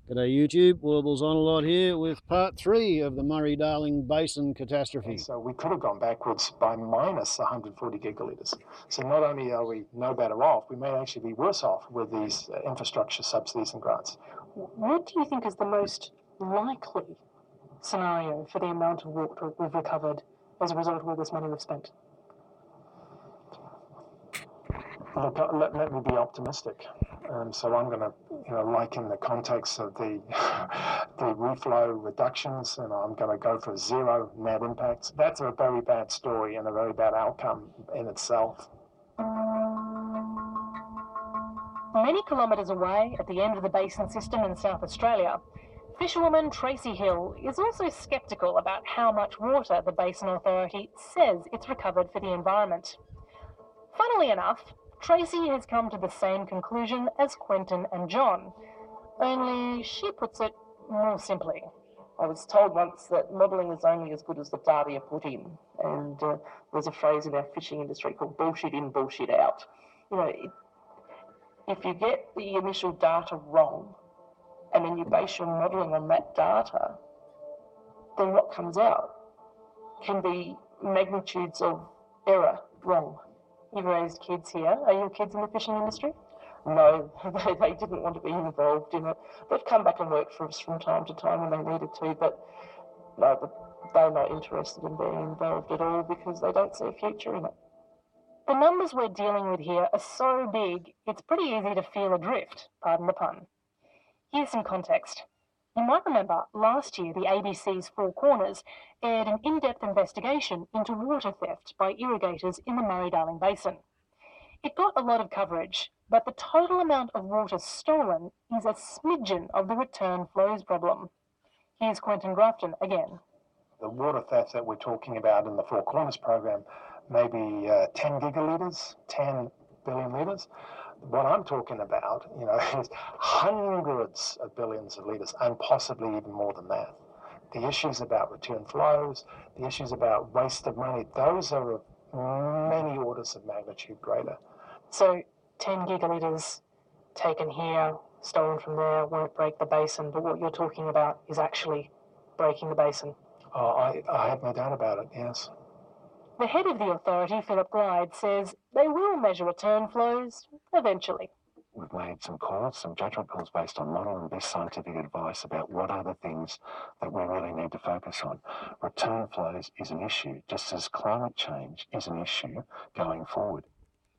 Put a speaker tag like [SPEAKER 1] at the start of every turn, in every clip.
[SPEAKER 1] G'day YouTube, Warbles on a lot here with part 3 of the Murray Darling Basin catastrophe.
[SPEAKER 2] And so we could have gone backwards by minus 140 gigalitres. So not only are we no better off, we may actually be worse off with these infrastructure subsidies and grants.
[SPEAKER 3] What do you think is the most likely scenario for the amount of water we've recovered as a result of all this money we've spent?
[SPEAKER 2] Look, let me be optimistic. So I'm going to, like in the context of the reflow reductions, and I'm going to go for zero net impacts. That's a very bad story and a very bad outcome in itself.
[SPEAKER 3] Many kilometres away, at the end of the basin system in South Australia, fisherwoman Tracy Hill is also sceptical about how much water the Basin Authority says it's recovered for the environment. Funnily enough, Tracy has come to the same conclusion as Quentin and John, only she puts it more simply.
[SPEAKER 4] I was told once that modelling is only as good as the data you put in, and there's a phrase in our fishing industry called bullshit in, bullshit out. If you get the initial data wrong, and then you base your modelling on that data, then what comes out can be magnitudes of error wrong.
[SPEAKER 3] You've raised kids here. Are your kids in the fishing industry?
[SPEAKER 4] No, they didn't want to be involved in it. They've come back and worked for us from time to time when they needed to, but no, they're not interested in being involved at all because they don't see a future in it.
[SPEAKER 3] The numbers we're dealing with here are so big, it's pretty easy to feel adrift, pardon the pun. Here's some context. You might remember last year the ABC's Four Corners aired an in-depth investigation into water theft by irrigators in the Murray-Darling Basin. It got a lot of coverage, but the total amount of water stolen is a smidgen of the return flows problem. Here's Quentin Grafton again.
[SPEAKER 2] The water theft that we're talking about in the Four Corners program may be 10 gigalitres, 10 billion litres. What I'm talking about, is hundreds of billions of litres and possibly even more than that. The issues about return flows, the issues about waste of money, those are of many orders of magnitude greater.
[SPEAKER 3] So 10 gigalitres taken here, stolen from there, won't break the basin, but what you're talking about is actually breaking the basin.
[SPEAKER 2] I have no doubt about it, yes.
[SPEAKER 3] The head of the authority, Philip Glyde, says they will measure return flows eventually.
[SPEAKER 5] We've made some calls, some judgement calls based on model and best scientific advice about what are the things that we really need to focus on. Return flows is an issue, just as climate change is an issue going forward.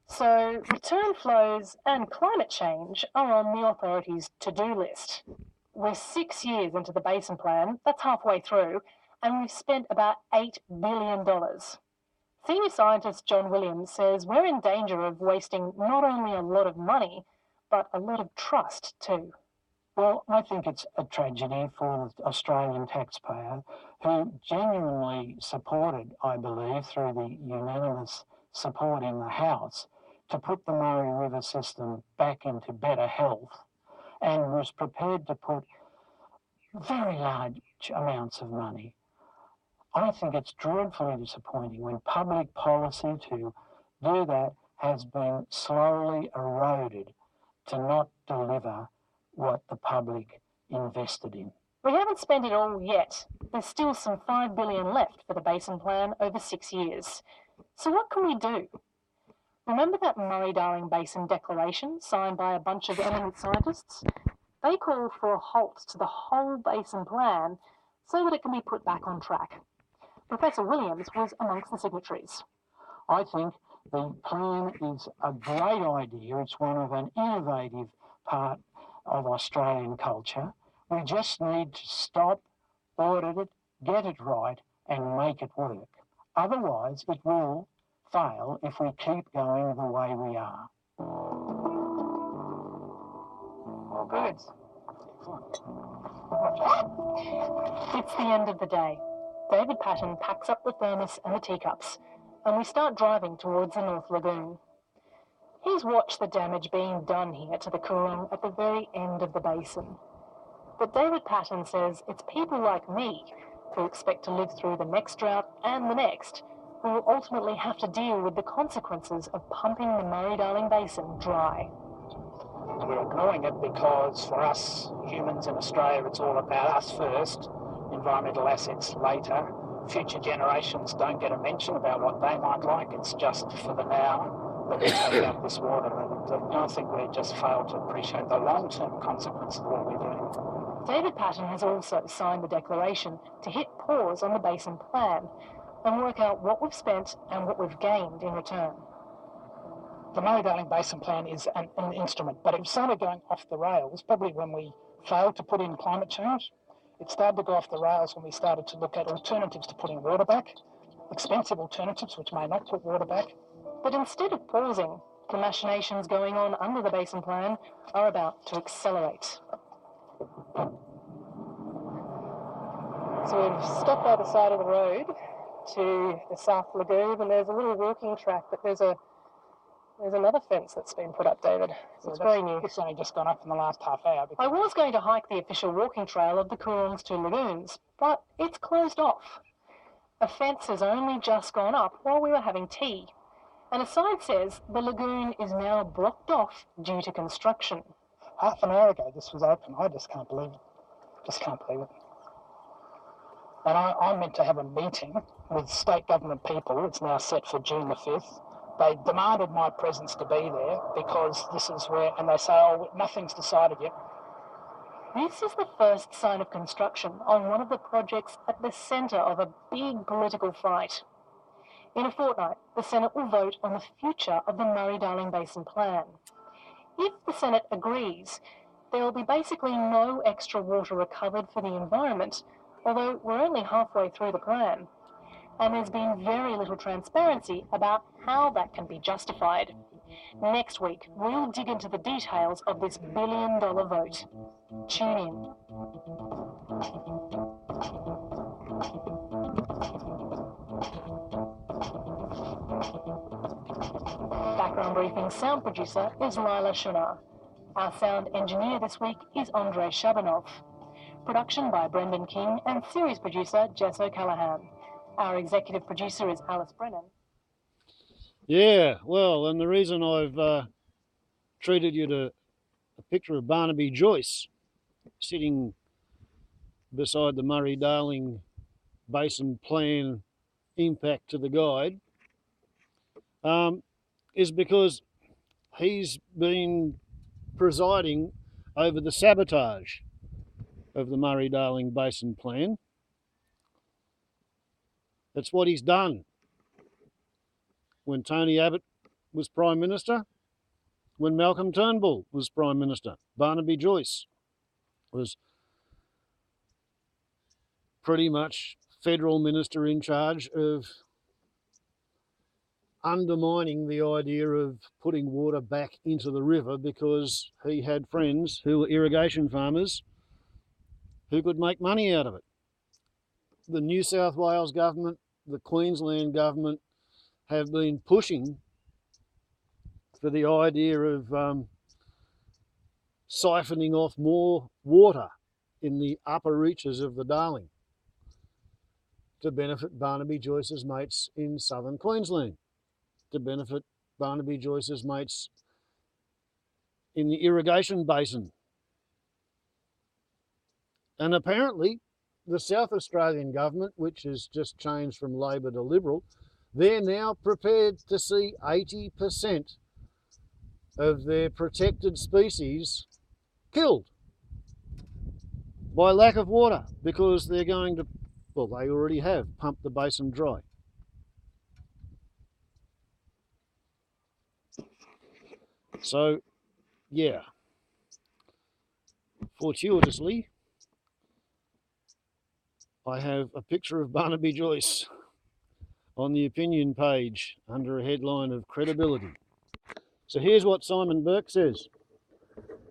[SPEAKER 3] So return flows and climate change are on the authority's to-do list. We're 6 years into the Basin Plan, that's halfway through, and we've spent about $8 billion. Senior scientist John Williams says we're in danger of wasting not only a lot of money, but a lot of trust too.
[SPEAKER 6] Well, I think it's a tragedy for the Australian taxpayer who genuinely supported, I believe, through the unanimous support in the House, to put the Murray River system back into better health and was prepared to put very large amounts of money. I think it's dreadfully disappointing when public policy to do that has been slowly eroded to not deliver what the public invested in.
[SPEAKER 3] We haven't spent it all yet. There's still some $5 billion left for the Basin Plan over 6 years. So what can we do? Remember that Murray-Darling Basin Declaration signed by a bunch of eminent scientists? They called for a halt to the whole Basin Plan so that it can be put back on track. Professor Williams was amongst the signatories.
[SPEAKER 6] I think the plan is a great idea. It's one of an innovative part of Australian culture. We just need to stop, audit it, get it right, and make it work. Otherwise, it will fail if we keep going the way we are.
[SPEAKER 3] All good. It's the end of the day. David Patton packs up the thermos and the teacups, and we start driving towards the North Lagoon. He's watched the damage being done here to the Coorong at the very end of the basin. But David Patton says it's people like me who expect to live through the next drought and the next who will ultimately have to deal with the consequences of pumping the Murray-Darling Basin dry.
[SPEAKER 6] we're ignoring it because for us humans in Australia, it's all about us first, environmental assets later. Future generations don't get a mention about what they might like. It's just for the now that we take out this water. And I think we just fail to appreciate the long-term consequences of what we're doing.
[SPEAKER 3] David Patten has also signed the declaration to hit pause on the Basin Plan and work out what we've spent and what we've gained in return.
[SPEAKER 6] The Murray Darling Basin Plan is an instrument, but it started going off the rails probably when we failed to put in climate change. It started to go off the rails when we started to look at alternatives to putting water back, expensive alternatives which may not put water back.
[SPEAKER 3] But instead of pausing, the machinations going on under the Basin Plan are about to accelerate. So we've stopped by the side of the road to the South Lagoon, and there's a little walking track, but there's another fence that's been put up, David. So it's very new.
[SPEAKER 6] It's only just gone up in the last half hour.
[SPEAKER 3] I was going to hike the official walking trail of the Coorong's two lagoons, but it's closed off. A fence has only just gone up while we were having tea, and a sign says the lagoon is now blocked off due to construction.
[SPEAKER 6] Half an hour ago this was open. I just can't believe it. Just can't believe it. And I'm meant to have a meeting with state government people. It's now set for June the 5th. They demanded my presence to be there because this is where, and they say, oh, nothing's decided yet.
[SPEAKER 3] This is the first sign of construction on one of the projects at the centre of a big political fight. In a fortnight, the Senate will vote on the future of the Murray Darling Basin Plan. If the Senate agrees, there will be basically no extra water recovered for the environment, although we're only halfway through the plan. And there's been very little transparency about how that can be justified. Next week, we'll dig into the details of this billion-dollar vote. Tune in. Background Briefing's sound producer is Lila Shunar. Our sound engineer this week is Andrei Shabanov. Production by Brendan King and series producer Jess O'Callaghan. Our executive producer is Alice Brennan.
[SPEAKER 1] Yeah, well, and the reason I've treated you to a picture of Barnaby Joyce sitting beside the Murray Darling Basin Plan impact to the guide is because he's been presiding over the sabotage of the Murray Darling Basin Plan. That's what he's done. When Tony Abbott was Prime Minister, when Malcolm Turnbull was Prime Minister, Barnaby Joyce was pretty much federal minister in charge of undermining the idea of putting water back into the river because he had friends who were irrigation farmers who could make money out of it. The New South Wales government, the Queensland government have been pushing for the idea of siphoning off more water in the upper reaches of the Darling to benefit Barnaby Joyce's mates in southern Queensland, to benefit Barnaby Joyce's mates in the irrigation basin. And apparently the South Australian government, which has just changed from Labor to Liberal, they're now prepared to see 80% of their protected species killed by lack of water because they're going to, well, they already have pumped the basin dry. So, yeah, fortuitously, I have a picture of Barnaby Joyce on the opinion page under a headline of credibility. So here's what Simon Burke says.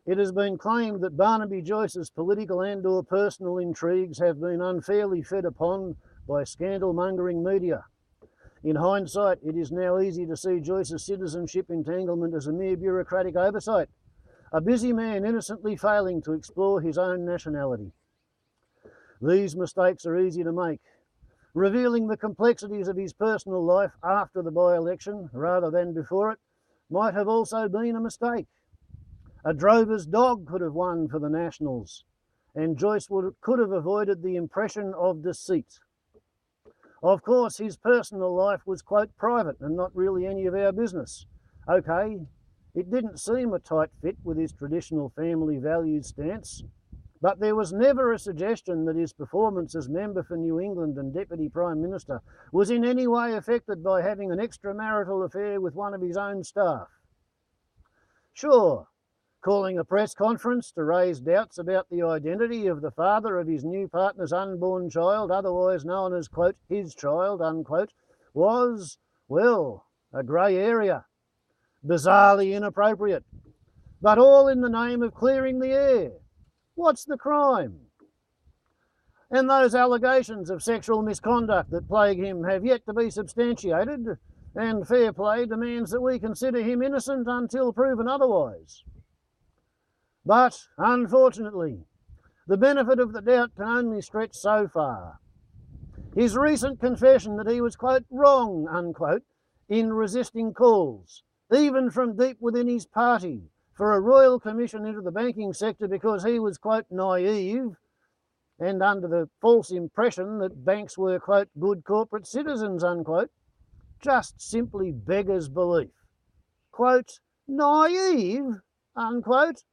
[SPEAKER 1] It has been claimed that Barnaby Joyce's political and/or personal intrigues have been unfairly fed upon by scandal-mongering media. In hindsight, it is now easy to see Joyce's citizenship entanglement as a mere bureaucratic oversight, a busy man innocently failing to explore his own nationality. These mistakes are easy to make. Revealing the complexities of his personal life after the by-election rather than before it might have also been a mistake. A drover's dog could have won for the Nationals, and Joyce could have avoided the impression of deceit. Of course, his personal life was, quote, private and not really any of our business. Okay, it didn't seem a tight fit with his traditional family values stance, but there was never a suggestion that his performance as member for New England and Deputy Prime Minister was in any way affected by having an extramarital affair with one of his own staff. Sure, calling a press conference to raise doubts about the identity of the father of his new partner's unborn child, otherwise known as, quote, his child, unquote, was, well, a grey area. Bizarrely inappropriate, but all in the name of clearing the air. What's the crime? And those allegations of sexual misconduct that plague him have yet to be substantiated, and fair play demands that we consider him innocent until proven otherwise. But, unfortunately, the benefit of the doubt can only stretch so far. His recent confession that he was, quote, wrong, unquote, in resisting calls, even from deep within his party, for a royal commission into the banking sector because he was, quote, naive and under the false impression that banks were, quote, good corporate citizens, unquote, just simply beggars belief. Quote, naive, unquote.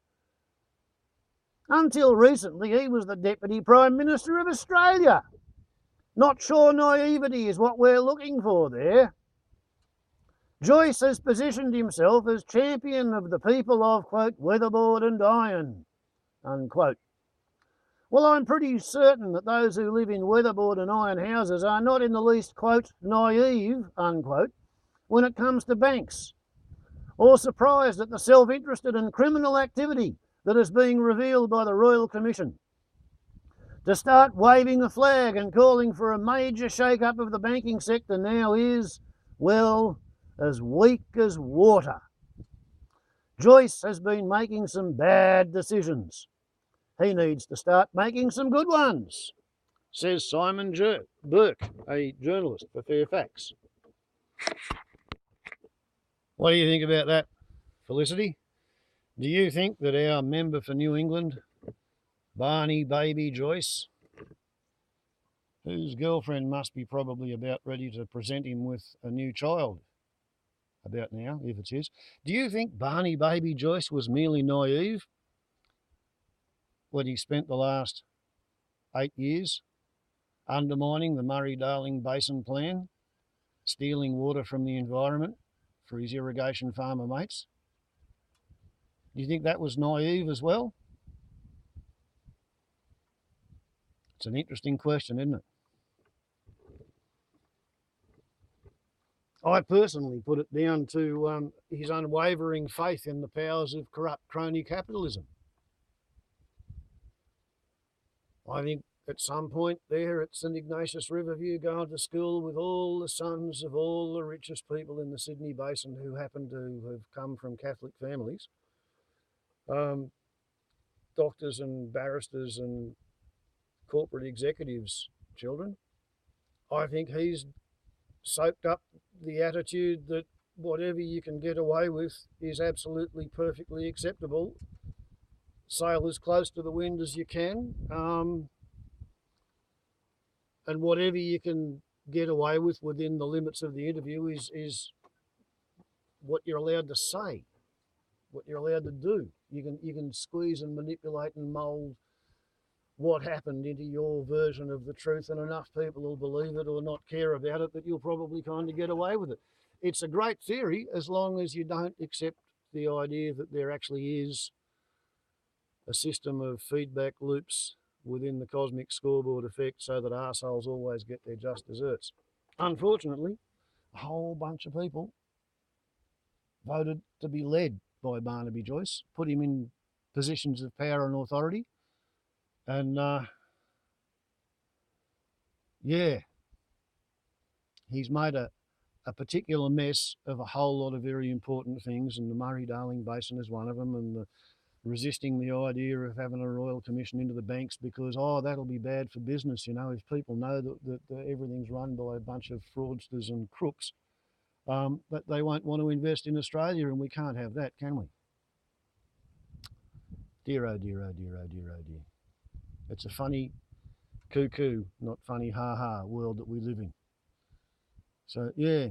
[SPEAKER 1] Until recently, he was the Deputy Prime Minister of Australia. Not sure naivety is what we're looking for there. Joyce has positioned himself as champion of the people of, quote, weatherboard and iron, unquote. Well, I'm pretty certain that those who live in weatherboard and iron houses are not in the least, quote, naive, unquote, when it comes to banks, or surprised at the self-interested and criminal activity that is being revealed by the Royal Commission. To start waving a flag and calling for a major shake-up of the banking sector now is, well, as weak as water. Joyce has been making some bad decisions. He needs to start making some good ones, says Simon Burke, a journalist for Fairfax. What do you think about that, Felicity? Do you think that our member for New England, Barney Baby Joyce, whose girlfriend must be probably about ready to present him with a new child about now, if it's his, do you think Barney Baby Joyce was merely naive when he spent the last 8 years undermining the Murray Darling Basin Plan, stealing water from the environment for his irrigation farmer mates? Do you think that was naive as well? It's an interesting question, isn't it? I personally put it down to his unwavering faith in the powers of corrupt crony capitalism. I think at some point there at St Ignatius Riverview, going to school with all the sons of all the richest people in the Sydney Basin who happen to have come from Catholic families, doctors and barristers and corporate executives' children. I think he's soaked up the attitude that whatever you can get away with is absolutely perfectly acceptable. Sail as close to the wind as you can, and whatever you can get away with within the limits of the interview is what you're allowed to say, what you're allowed to do. You can squeeze and manipulate and mould what happened into your version of the truth, and enough people will believe it or not care about it that you'll probably kind of get away with it. It's a great theory as long as you don't accept the idea that there actually is a system of feedback loops within the cosmic scoreboard effect so that arseholes always get their just desserts. Unfortunately, a whole bunch of people voted to be led by Barnaby Joyce, put him in positions of power and authority, and yeah, he's made a particular mess of a whole lot of very important things, and the Murray Darling Basin is one of them, and resisting the idea of having a royal commission into the banks because, that'll be bad for business, if people know that everything's run by a bunch of fraudsters and crooks, that they won't want to invest in Australia, and we can't have that, can we? Dear, oh dear, oh dear, oh dear, oh dear. It's a funny cuckoo, not funny ha-ha world that we live in. So, yeah,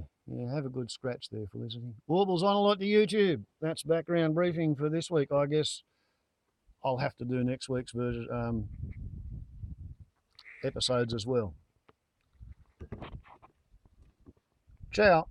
[SPEAKER 1] have a good scratch there, Felicity. Warbles on a lot to YouTube. That's background briefing for this week. I guess I'll have to do next week's version, episodes as well. Ciao.